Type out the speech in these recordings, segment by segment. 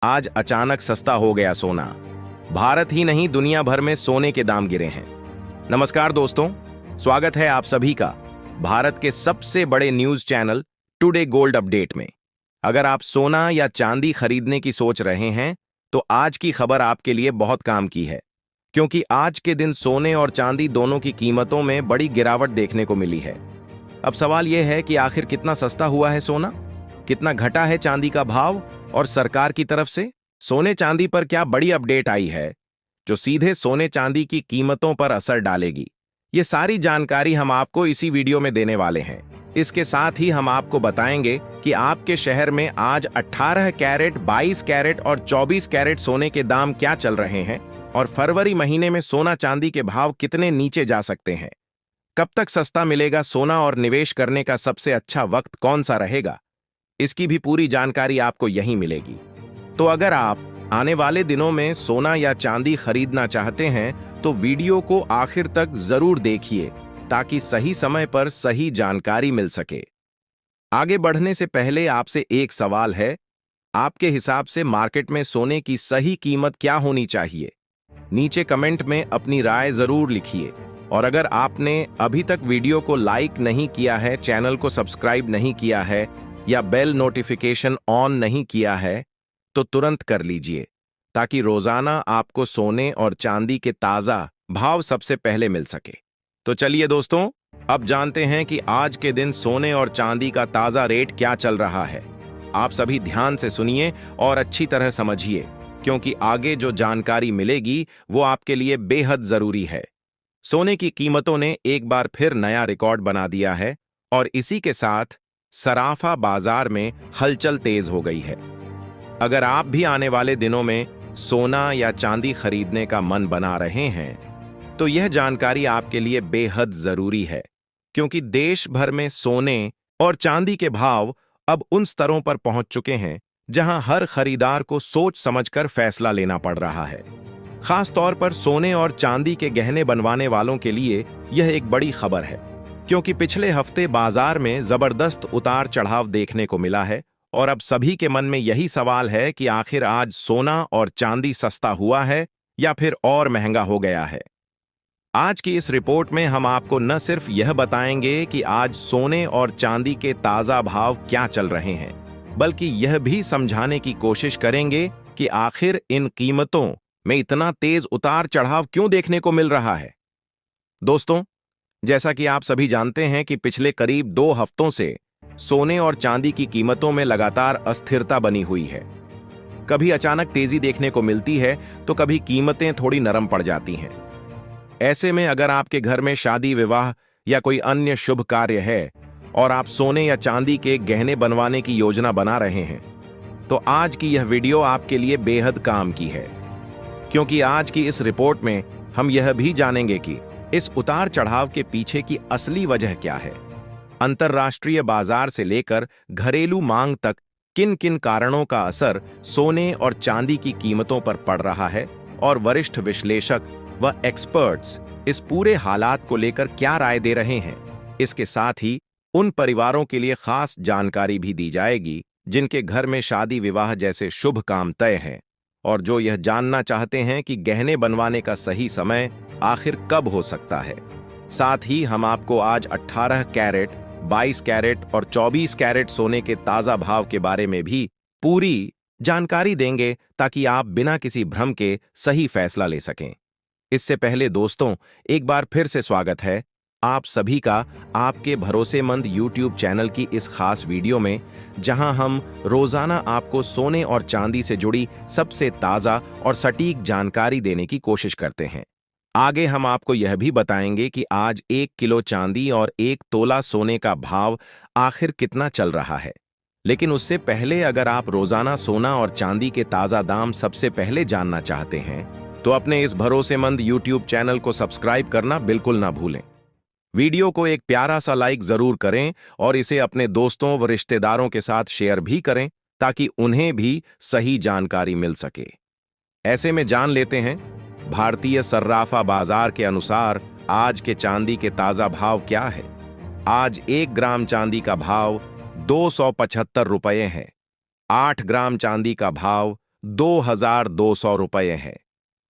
आज अचानक सस्ता हो गया सोना। भारत ही नहीं दुनिया भर में सोने के दाम गिरे हैं। नमस्कार दोस्तों, स्वागत है आप सभी का भारत के सबसे बड़े news channel today gold update में। अगर आप सोना या चांदी खरीदने की सोच रहे हैं तो आज की खबर आपके लिए बहुत काम की है, क्योंकि आज के दिन सोने और चांदी दोनों की कीमतों में बड़ी गिरावट देखने को मिली है। अब सवाल यह है कि आखिर कितना सस्ता हुआ है सोना, कितना घटा है चांदी का भाव, और सरकार की तरफ से सोने चांदी पर क्या बड़ी अपडेट आई है जो सीधे सोने चांदी की कीमतों पर असर डालेगी। ये सारी जानकारी हम आपको इसी वीडियो में देने वाले हैं। इसके साथ ही हम आपको बताएंगे कि आपके शहर में आज 18 कैरेट, 22 कैरेट और 24 कैरेट सोने के दाम क्या चल रहे हैं, और फरवरी महीने में सोना चांदी के भाव कितने नीचे जा सकते हैं। कब तक सस्ता मिलेगा सोना और निवेश करने का सबसे अच्छा वक्त कौन सा रहेगा, इसकी भी पूरी जानकारी आपको यहीं मिलेगी। तो अगर आप आने वाले दिनों में सोना या चांदी खरीदना चाहते हैं तो वीडियो को आखिर तक जरूर देखिए ताकि सही समय पर सही जानकारी मिल सके। आगे बढ़ने से पहले आपसे एक सवाल है, आपके हिसाब से मार्केट में सोने की सही कीमत क्या होनी चाहिए? नीचे कमेंट में अपनी राय जरूर लिखिए। और अगर आपने अभी तक वीडियो को लाइक नहीं किया है, चैनल को सब्सक्राइब नहीं किया है या बेल नोटिफिकेशन ऑन नहीं किया है तो तुरंत कर लीजिए, ताकि रोजाना आपको सोने और चांदी के ताजा भाव सबसे पहले मिल सके। तो चलिए दोस्तों, अब जानते हैं कि आज के दिन सोने और चांदी का ताजा रेट क्या चल रहा है। आप सभी ध्यान से सुनिए और अच्छी तरह समझिए, क्योंकि आगे जो जानकारी मिलेगी वो आपके लिए बेहद जरूरी है। सोने की कीमतों ने एक बार फिर नया रिकॉर्ड बना दिया है और इसी के साथ सराफा बाजार में हलचल तेज हो गई है। अगर आप भी आने वाले दिनों में सोना या चांदी खरीदने का मन बना रहे हैं तो यह जानकारी आपके लिए बेहद जरूरी है, क्योंकि देश भर में सोने और चांदी के भाव अब उन स्तरों पर पहुंच चुके हैं जहां हर खरीदार को सोच समझकर फैसला लेना पड़ रहा है। खास तौर पर सोने और चांदी के गहने बनवाने वालों के लिए यह एक बड़ी खबर है, क्योंकि पिछले हफ्ते बाजार में जबरदस्त उतार चढ़ाव देखने को मिला है और अब सभी के मन में यही सवाल है कि आखिर आज सोना और चांदी सस्ता हुआ है या फिर और महंगा हो गया है। आज की इस रिपोर्ट में हम आपको न सिर्फ यह बताएंगे कि आज सोने और चांदी के ताजा भाव क्या चल रहे हैं, बल्कि यह भी समझाने की कोशिश करेंगे कि आखिर इन कीमतों में इतना तेज उतार चढ़ाव क्यों देखने को मिल रहा है। दोस्तों, जैसा कि आप सभी जानते हैं कि पिछले करीब 2 हफ्तों से सोने और चांदी की कीमतों में लगातार अस्थिरता बनी हुई है। कभी अचानक तेजी देखने को मिलती है तो कभी कीमतें थोड़ी नरम पड़ जाती हैं। ऐसे में अगर आपके घर में शादी, विवाह या कोई अन्य शुभ कार्य है और आप सोने या चांदी के गहने बनवाने की योजना बना रहे हैं तो आज की यह वीडियो आपके लिए बेहद काम की है, क्योंकि आज की इस रिपोर्ट में हम यह भी जानेंगे कि इस उतार चढ़ाव के पीछे की असली वजह क्या है। अंतर्राष्ट्रीय बाजार से लेकर घरेलू मांग तक किन किन कारणों का असर सोने और चांदी की कीमतों पर पड़ रहा है, और वरिष्ठ विश्लेषक व एक्सपर्ट्स इस पूरे हालात को लेकर क्या राय दे रहे हैं। इसके साथ ही उन परिवारों के लिए खास जानकारी भी दी जाएगी जिनके घर में शादी, विवाह जैसे शुभ काम तय हैं और जो यह जानना चाहते हैं कि गहने बनवाने का सही समय आखिर कब हो सकता है। साथ ही हम आपको आज 18 कैरेट, 22 कैरेट और 24 कैरेट सोने के ताजा भाव के बारे में भी पूरी जानकारी देंगे, ताकि आप बिना किसी भ्रम के सही फैसला ले सकें। इससे पहले दोस्तों, एक बार फिर से स्वागत है आप सभी का आपके भरोसेमंद YouTube चैनल की इस खास वीडियो में, जहां हम रोजाना आपको सोने और चांदी से जुड़ी सबसे ताजा और सटीक जानकारी देने की कोशिश करते हैं। आगे हम आपको यह भी बताएंगे कि आज 1 किलो चांदी और 1 तोला सोने का भाव आखिर कितना चल रहा है। लेकिन उससे पहले अगर आप रोजाना सोना और चांदी के ताजा दाम सबसे पहले जानना चाहते हैं तो अपने इस भरोसेमंद YouTube चैनल को सब्सक्राइब करना बिल्कुल ना भूलें। वीडियो को एक प्यारा सा लाइक जरूर करें और इसे अपने दोस्तों व रिश्तेदारों के साथ शेयर भी करें, ताकि उन्हें भी सही जानकारी मिल सके। ऐसे में जान लेते हैं भारतीय सर्राफा बाजार के अनुसार आज के चांदी के ताजा भाव क्या है। आज 1 ग्राम चांदी का भाव 275 रुपये है। 8 ग्राम चांदी का भाव 2,200 है।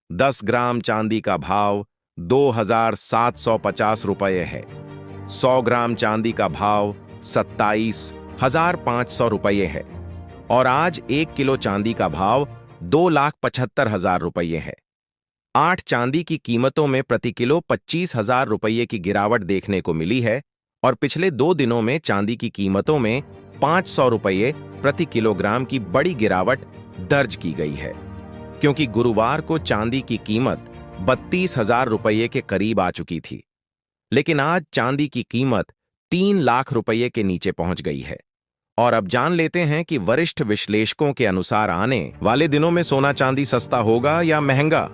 10 ग्राम चांदी का भाव 2,750 रुपये है। 100 ग्राम चांदी का भाव 27,500 रुपये है। और आज 1 किलो चांदी का भाव 2,75,000 रुपये है। 8 चांदी की कीमतों में प्रति किलो 25,000 रुपये की गिरावट देखने को मिली है और पिछले 2 दिनों में चांदी की कीमतों में 500 रुपये प्रति किलोग्राम की बड़ी गिरावट दर्ज की गई है, क्योंकि गुरुवार को चांदी की कीमत 32,000 रुपये के करीब आ चुकी थी। लेकिन आज चांदी की कीमत 3 लाख रुपये के नीचे पहुंच गई है। और अब जान लेते हैं कि वरिष्ठ विश्लेषकों के अनुसार आने वाले दिनों में सोना चांदी सस्ता होगा या महंगा।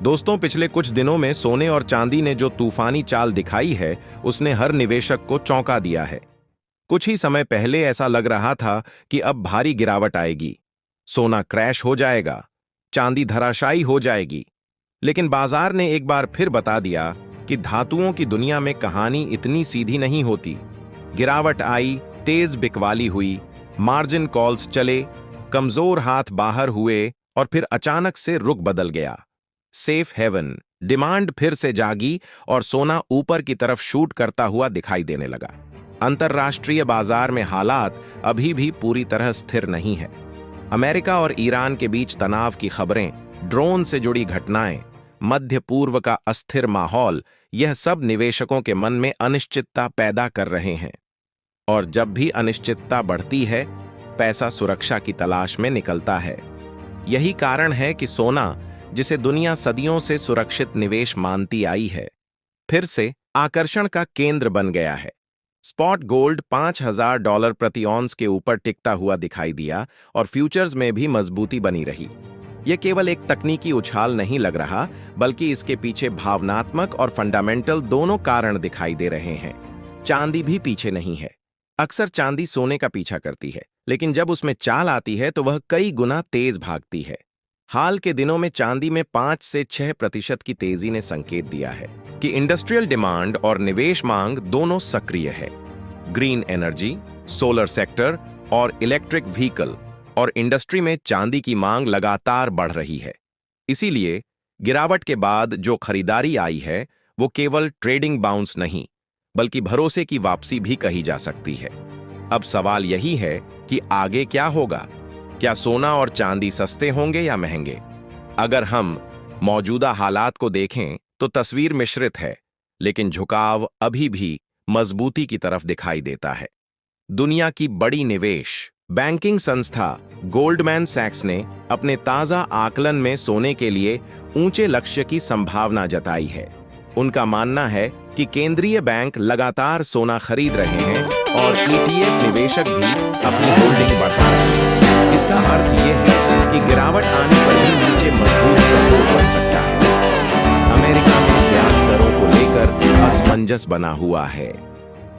दोस्तों, पिछले कुछ दिनों में सोने और चांदी ने जो तूफानी चाल दिखाई है, उसने हर निवेशक को चौंका दिया है। कुछ ही समय पहले ऐसा लग रहा था कि अब भारी गिरावट आएगी, सोना क्रैश हो जाएगा, चांदी धराशायी हो जाएगी। लेकिन बाजार ने एक बार फिर बता दिया कि धातुओं की दुनिया में कहानी इतनी सीधी नहीं होती। गिरावट आई, तेज बिकवाली हुई, मार्जिन कॉल्स चले, कमजोर हाथ बाहर हुए और फिर अचानक से रुख बदल गया। सेफ हेवन, डिमांड फिर से जागी और सोना ऊपर की तरफ शूट करता हुआ दिखाई देने लगा। अंतर्राष्ट्रीय बाजार में हालात अभी भी पूरी तरह स्थिर नहीं है। अमेरिका और ईरान के बीच तनाव की खबरें, ड्रोन से जुड़ी घटनाएं, मध्य पूर्व का अस्थिर माहौल, यह सब निवेशकों के मन में अनिश्चितता पैदा कर रहे हैं। और जब भी अनिश्चितता बढ़ती है, पैसा सुरक्षा की तलाश में निकलता है। यही कारण है कि सोना, जिसे दुनिया सदियों से सुरक्षित निवेश मानती आई है, फिर से आकर्षण का केंद्र बन गया है। स्पॉट गोल्ड $5,000 प्रति औंस के ऊपर टिकता हुआ दिखाई दिया और फ्यूचर्स में भी मजबूती बनी रही। यह केवल एक तकनीकी उछाल नहीं लग रहा, बल्कि इसके पीछे भावनात्मक और फंडामेंटल दोनों कारण दिखाई दे रहे हैं। चांदी भी पीछे नहीं है। अक्सर चांदी सोने का पीछा करती है, लेकिन जब उसमें चाल आती है तो वह कई गुना तेज भागती है। हाल के दिनों में चांदी में 5 से 6% की तेजी ने संकेत दिया है कि इंडस्ट्रियल डिमांड और निवेश मांग दोनों सक्रिय है। ग्रीन एनर्जी, सोलर सेक्टर और इलेक्ट्रिक व्हीकल और इंडस्ट्री में चांदी की मांग लगातार बढ़ रही है। इसीलिए गिरावट के बाद जो खरीदारी आई है, वो केवल ट्रेडिंग बाउंस नहीं, बल्कि भरोसे की वापसी भी कही जा सकती है। अब सवाल यही है कि आगे क्या होगा? क्या सोना और चांदी सस्ते होंगे या महंगे? अगर हम मौजूदा हालात को देखें तो तस्वीर मिश्रित है, लेकिन झुकाव अभी भी मजबूती की तरफ दिखाई देता है। दुनिया की बड़ी निवेश बैंकिंग संस्था गोल्डमैन सैक्स ने अपने ताजा आकलन में सोने के लिए ऊंचे लक्ष्य की संभावना जताई है। उनका मानना है कि केंद्रीय बैंक लगातार सोना खरीद रहे हैं और ETF निवेशक भी अपनी होल्डिंग बढ़ा रहे हैं। इसका अर्थ यह है कि गिरावट आने पर भी नीचे मजबूत सपोर्ट बन सकता है। अमेरिका में ब्याज दरों को लेकर असमंजस बना हुआ है।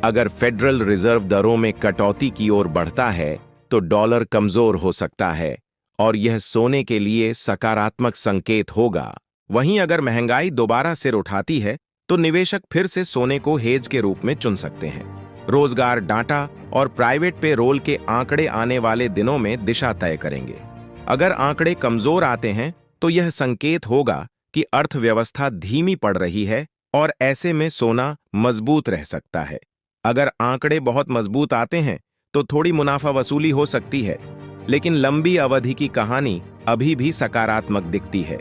अगर फेडरल रिजर्व दरों में कटौती की ओर बढ़ता है तो डॉलर कमजोर हो सकता है और यह सोने के लिए सकारात्मक संकेत होगा। वहीं अगर महंगाई दोबारा सिर उठाती है तो निवेशक फिर से सोने को हेज के रूप में चुन सकते हैं। रोजगार डाटा और प्राइवेट पे रोल के आंकड़े आने वाले दिनों में दिशा तय करेंगे। अगर आंकड़े कमजोर आते हैं तो यह संकेत होगा कि अर्थव्यवस्था धीमी पड़ रही है और ऐसे में सोना मजबूत रह सकता है। अगर आंकड़े बहुत मजबूत आते हैं तो थोड़ी मुनाफा वसूली हो सकती है, लेकिन लंबी अवधि की कहानी अभी भी सकारात्मक दिखती है।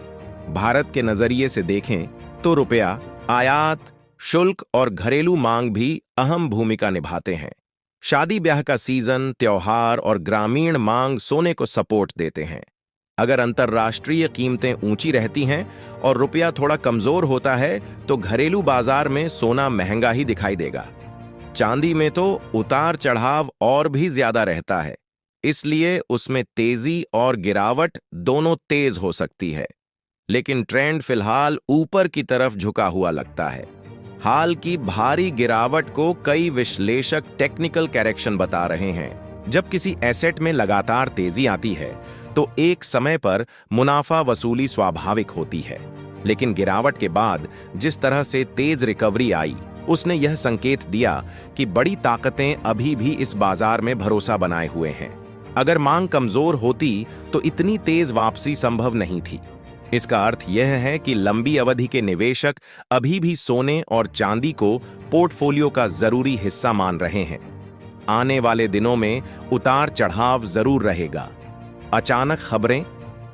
भारत के नजरिए से देखें तो रुपया, आयात, शुल्क और घरेलू मांग भी अहम भूमिका निभाते हैं। शादी ब्याह का सीजन, त्योहार और ग्रामीण मांग सोने को सपोर्ट देते हैं। अगर अंतर्राष्ट्रीय कीमतें ऊंची रहती हैं और रुपया थोड़ा कमजोर होता है तो घरेलू बाजार में सोना महंगा ही दिखाई देगा। चांदी में तो उतार चढ़ाव और भी ज्यादा रहता है, इसलिए उसमें तेजी और गिरावट दोनों तेज हो सकती है। लेकिन ट्रेंड फिलहाल ऊपर की तरफ झुका हुआ लगता है। हाल की भारी गिरावट को कई विश्लेषक टेक्निकल करेक्शन बता रहे हैं। जब किसी एसेट में लगातार तेजी आती है तो एक समय पर मुनाफा वसूली स्वाभाविक होती है, लेकिन गिरावट के बाद जिस तरह से तेज रिकवरी आई, उसने यह संकेत दिया कि बड़ी ताकतें अभी भी इस बाजार में भरोसा बनाए हुए हैं। अगर मांग कमजोर होती तो इतनी तेज वापसी संभव नहीं थी। इसका अर्थ यह है कि लंबी अवधि के निवेशक अभी भी सोने और चांदी को पोर्टफोलियो का जरूरी हिस्सा मान रहे हैं। आने वाले दिनों में उतार चढ़ाव जरूर रहेगा। अचानक खबरें,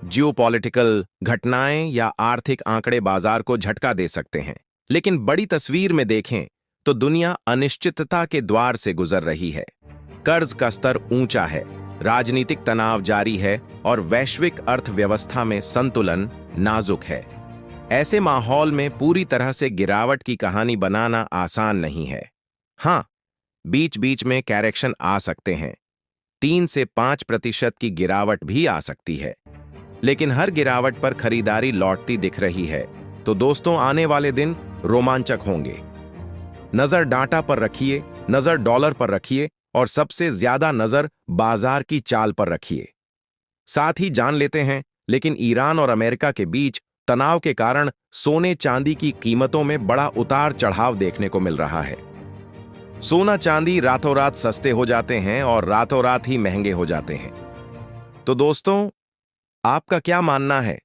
जियोपॉलिटिकल घटनाएं या आर्थिक आंकड़े बाजार को झटका दे सकते हैं, लेकिन बड़ी तस्वीर में देखें तो दुनिया अनिश्चितता के द्वार से गुजर रही है। कर्ज का स्तर ऊंचा है, राजनीतिक तनाव जारी है और वैश्विक अर्थव्यवस्था में संतुलन नाजुक है। ऐसे माहौल में पूरी तरह से गिरावट की कहानी बनाना आसान नहीं है। हां, बीच बीच में करेक्शन आ सकते हैं, 3 से 5% की गिरावट भी आ सकती है, लेकिन हर गिरावट पर खरीदारी लौटती दिख रही है। तो दोस्तों, आने वाले दिन रोमांचक होंगे। नजर डाटा पर रखिए, नजर डॉलर पर रखिए और सबसे ज्यादा नजर बाजार की चाल पर रखिए। साथ ही जान लेते हैं, लेकिन ईरान और अमेरिका के बीच तनाव के कारण सोने चांदी की कीमतों में बड़ा उतार चढ़ाव देखने को मिल रहा है। सोना चांदी रातों रात सस्ते हो जाते हैं और रातों रात ही महंगे हो जाते हैं। तो दोस्तों, आपका क्या मानना है?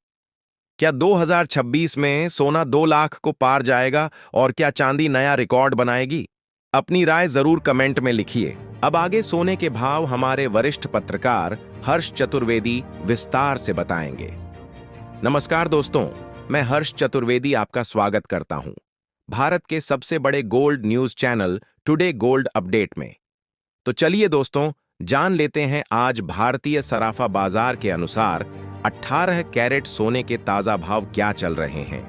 क्या 2026 में सोना 2 लाख को पार जाएगा और क्या चांदी नया रिकॉर्ड बनाएगी? अपनी राय जरूर कमेंट में लिखिए। अब आगे सोने के भाव हमारे वरिष्ठ पत्रकार हर्ष चतुर्वेदी विस्तार से बताएंगे। नमस्कार दोस्तों, मैं हर्ष चतुर्वेदी आपका स्वागत करता हूं भारत के सबसे बड़े gold news channel today gold update में। तो चलिए दोस्तों, जान लेते हैं आज भारतीय सराफा बाजार के अनुसार 18 कैरेट सोने के ताजा भाव क्या चल रहे हैं।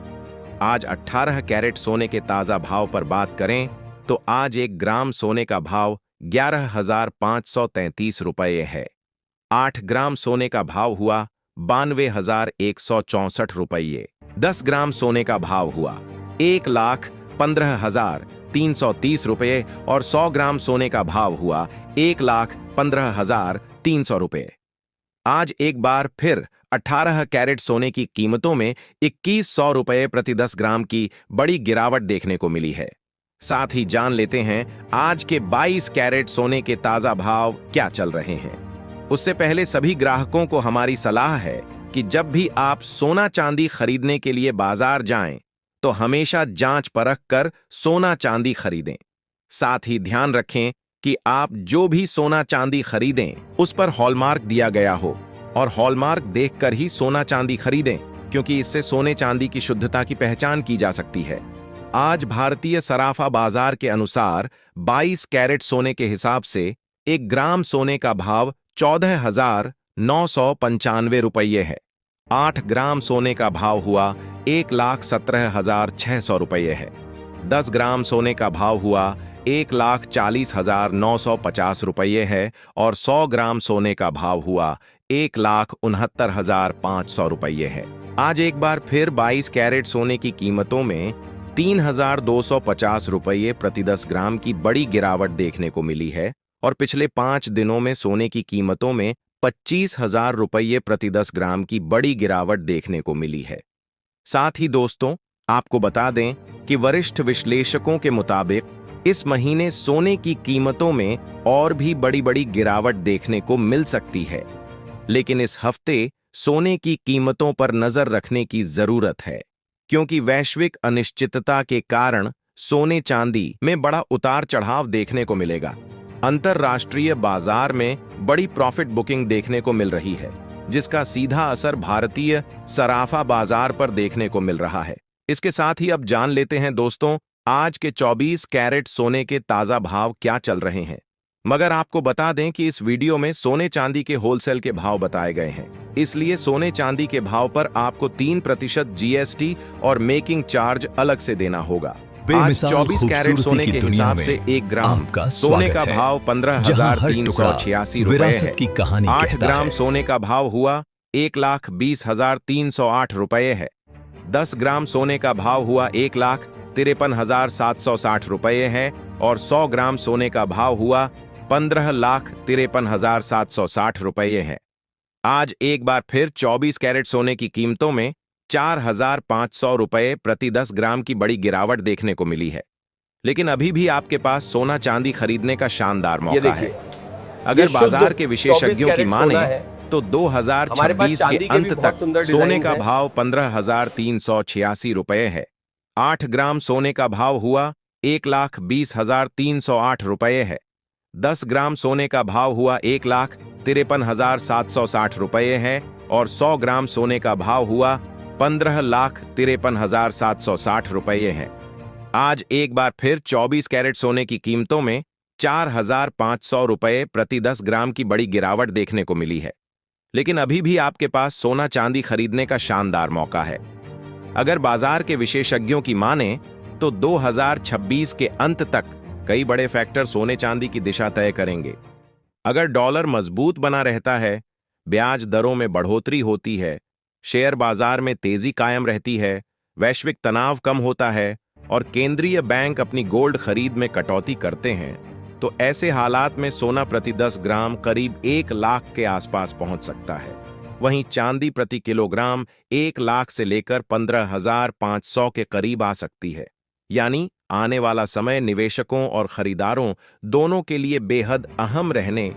आज 18 कैरेट सोने के ताजा भाव पर बात करें तो आज 1 ग्राम सोने का भाव 11,533 रुपये है। 8 ग्राम सोने का भाव हुआ 92,164 रुपये। 10 ग्राम सोने का भाव हुआ 1,15,330 रुपये और 100 ग्राम सोने का भाव हुआ 1,15,300 रुपये। आज एक बार फिर 18 कैरेट सोने की कीमतों में 2,100 रुपये प्रति 10 ग्राम की बड़ी गिरावट देखने को मिली है। साथ ही जान लेते हैं आज के 22 कैरेट सोने के ताजा भाव क्या चल रहे हैं। उससे पहले सभी ग्राहकों को हमारी सलाह है कि जब भी आप सोना चांदी खरीदने के लिए बाजार जाएं, तो हमेशा जांच परख कर सोना चांदी खरीदें। साथ ही ध्यान रखें कि आप जो भी सोना चांदी खरीदें उस पर हॉलमार्क दिया गया हो और हॉलमार्क देखकर ही सोना चांदी खरीदें, क्योंकि इससे सोने चांदी की शुद्धता की पहचान की जा सकती है। आज भारतीय सराफा बाजार के अनुसार 22 कैरेट सोने के हिसाब से 1 ग्राम सोने का भाव 14,995 रुपये है। 8 ग्राम सोने का भाव हुआ 1,17,600 रुपये है। 10 ग्राम सोने का भाव हुआ 1,40,950 रुपये है और 100 ग्राम सोने का भाव हुआ 1,69,500 रुपये है। आज एक बार फिर 22 कैरेट सोने की कीमतों में 3,250 रुपये प्रति 10 ग्राम की बड़ी गिरावट देखने को मिली है और पिछले 5 दिनों में सोने की कीमतों में 25,000 रुपये प्रति 10 ग्राम की बड़ी गिरावट देखने को मिली है। साथ ही दोस्तों, आपको बता दें कि वरिष्ठ विश्लेषकों के मुताबिक इस महीने सोने की कीमतों में और भी बड़ी बड़ी गिरावट देखने को मिल सकती है, लेकिन इस हफ्ते सोने की कीमतों पर नजर रखने की जरूरत है, क्योंकि वैश्विक अनिश्चितता के कारण सोने चांदी में बड़ा उतार चढ़ाव देखने को मिलेगा। अंतरराष्ट्रीय बाजार में बड़ी प्रॉफिट बुकिंग देखने को मिल रही है, जिसका सीधा असर भारतीय सराफा बाजार पर देखने को मिल रहा है। इसके साथ ही अब जान लेते हैं दोस्तों, आज के 24 कैरेट सोने के ताजा भाव क्या चल रहे हैं। मगर आपको बता दें कि इस वीडियो में सोने चांदी के होलसेल के भाव बताए गए हैं, इसलिए सोने चांदी के भाव पर आपको 3% जीएसटी और मेकिंग चार्ज अलग से देना होगा। आज 24 कैरेट सोने के हिसाब से 1 ग्राम सोने का भाव 15,386 रुपये है। 8 ग्राम सोने का भाव हुआ 1,20,308 रुपये है। 10 ग्राम सोने का भाव हुआ 1,53,760 रुपये है और 100 ग्राम सोने का भाव हुआ 15,53,760 रुपये है। आज एक बार फिर 24 कैरेट सोने की कीमतों में 4,500 रुपये प्रति 10 ग्राम की बड़ी गिरावट देखने को मिली है, लेकिन अभी भी आपके पास सोना चांदी खरीदने का शानदार मौका है। अगर शुद्ध बाजार के 24 विशेषज्ञों की कैरेट माने सोना है। तो हमारे पास 2026 के चांदी के अंत भी बहुत तक सुंदर सोने डिजाइन्स का हैं। भाव 15,386 रुपए है। 8 ग्राम सोने का भाव हुआ 1,20,308 रुपए है। 10 ग्राम सोने का भाव हुआ 1,53,760 रुपए है और 100 ग्राम सोने का भाव हुआ 15,53,760 रुपए है। आज एक बार फिर 24 कैरेट सोने की कीमतों में 4,500 रुपए प्रति 10 ग्राम की बड़ी गिरावट देखने को मिली है। लेकिन अभी भी आपके पास सोना चांदी खरीदने का शानदार मौका है। अगर बाजार के विशेषज्ञों की माने तो 2026 के अंत तक कई बड़े फैक्टर सोने चांदी की दिशा तय करेंगे। अगर डॉलर मजबूत बना रहता है, ब्याज दरों में बढ़ोतरी होती है, शेयर बाजार में तेजी कायम रहती है, वैश्विक तनाव कम होता है और केंद्रीय बैंक अपनी गोल्ड खरीद में कटौती करते हैं, तो ऐसे हालात में सोना प्रति 10 ग्राम करीब 1 लाख के आसपास पहुंच सकता है। वहीं चांदी प्रति किलोग्राम 1 लाख से लेकर 15,500 के करीब आ सकती है। यानी आने वाला समय निवेशकों और खरीदारों दोनों के लिए बेहद अहम रहने